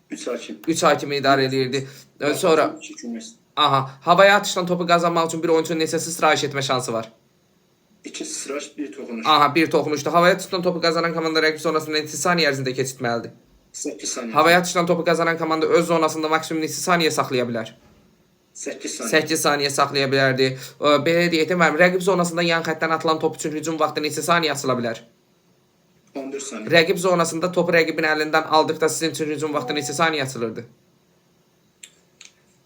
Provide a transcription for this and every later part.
3 hakim. 3 hakimi idarə edirdi. Sonra 2 kümes. havaya atışdan topu qazanmaq üçün bir oyunçunun neçəsi sırayiş etmə şansı var? 2 sıraç, 1 toxunuş. Bir toxunuşda. Havaya atışdan topu qazanan komanda rəqib zonasında neçə saniyə ərzində keçirməlidir? 8 saniye. Havaya atışdan topu qazanan komanda öz zonasında maksimum neçə saniyə saxlaya bilər? 8 saniye. 8 saniyə saxlaya bilərdi. Belə deyək, rəqib zonasında yan xəttdən atılan top üçün hücum vaxtı neçə saniyə açıla bilər? 14 saniye. Rəqib zonasında topu rəqibin əlindən aldıqda sizin üçün hücum vaxtı neçə saniyə açılırdı?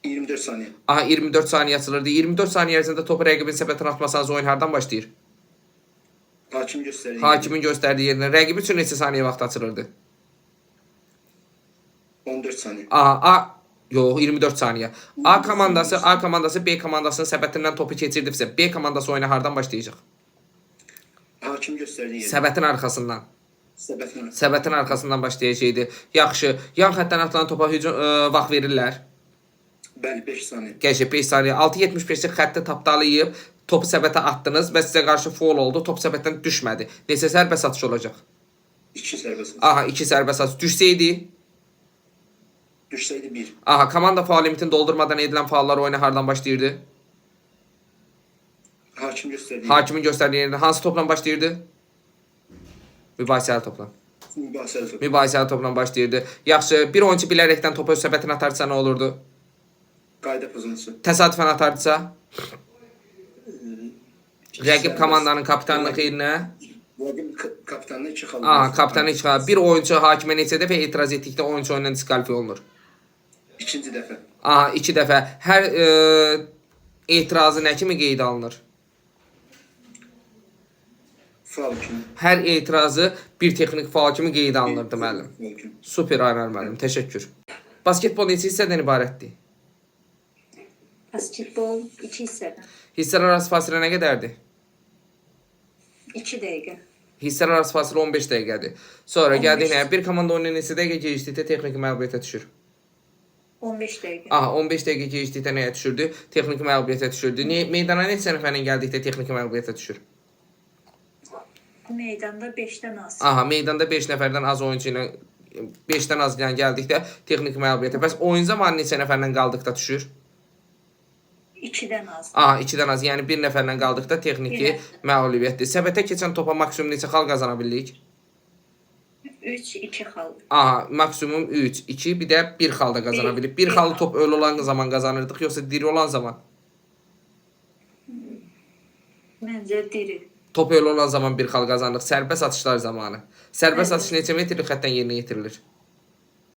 24 saniye. 24 saniyə açılırdı. 24 saniyə ərzində topu rəqibin səbətinə atmasanız oyun hardan başlayır? Hakim gösterdiği. Hakimin göstərdiyi yerinə. Rəqib üçün neçə saniyə vaxt açılırdı? 14 saniye. Yox, 24 saniyə. A komandası B komandasının səbətindən topu keçirdirsə, B komandası oyuna hardan başlayacaq? Hakim gösterdiği yer. Səbətin arxasından. Səbətin. Səbətin arxasından başlayacaqdı. Yaxşı, yan xəttdən atılan topa hücum vaxt verirlər. Bəli, 5 saniye. Gəncə 5 saniyə. 6.75-lik xətti tapdalayıb topu səbətə atdınız və sizə qarşı foul oldu. Top səbətdən düşmədi. Neçə sərbəst atış olacaq? 2 serbest. 2 sərbəst atış düşsəydi. Düşseydi 1. Komanda faul limitini doldurmadan edilən faullar oyuna hardan başlayırdı? Hakim gösterdiği. Hakimin göstərdiyi yerdə hansı topla başlayırdı? Mübahisəli topla. Mübahisəli top. Mübahisəli topla başlayırdı. Yaxşı, bir oyunçu bilərəkdən topu öz səbətinə atarsa nə olurdu? Qayda pozuntusu. Təsadüfən atardısa? Rəqib komandanın kapitanlıq yerinə? Rəqib kapitanına 2 xal. Kapitanı çıxar. Bir oyuncu hakimə neçə dəfə etiraz etdikdə oyuncu oyundan diskvalifiyə olunur? 2-ci dəfə. 2 dəfə. Hər etirazı nə kimi qeydə alınır? Faul kimi. Hər etirazı bir texnik faul kimi qeydə alınırdı müəllim. Faul kimi. Super Aynar müəllim, təşəkkür. Basketbol neçə hissədən ibarətdir? Basketbol 2 hissədən. Hissələr arası fasilə nə qədərdir? 2 dəqiqə. Hissələr arası fasilə 15 dəqiqədir. Sonra gəldik nəyə? Bir komanda oyunu neçə dəqiqə keçdikdə texniki məğlubiyyətə düşür? 15 dəqiqə. 15 dəqiqə keçdikdə nəyə düşürdü? Texniki məğlubiyyətə düşürdü. Meydana neçə nəfərlə gəldikdə texniki məğlubiyyətə düşür? Meydanda 5-dən az. Meydanda 5 nəfərdən az oyuncu ilə 5-dən az ilə gəldikdə texniki məğlubiyyətə. Bəs oyun zamanı neçə nəfərlə qaldıqda düşür? 2-dən az. 2-dən az, yəni bir nəfərlə qaldıqda texniki məğlubiyyətdir. Səbətə keçən topa maksimum neçə xal qazana bildik? 3-2 xal. Maksimum 3, 2, bir də 1 xalda qazana bildik. Bir xalı top ölü olan zaman qazanırdıq, yoxsa diri olan zaman? Məncə diri. Top ölü olan zaman 1 xal qazanırıq. Sərbəst atışlar zamanı. Sərbəst atış neçə metrlik xəttdən yerinə yetirilir?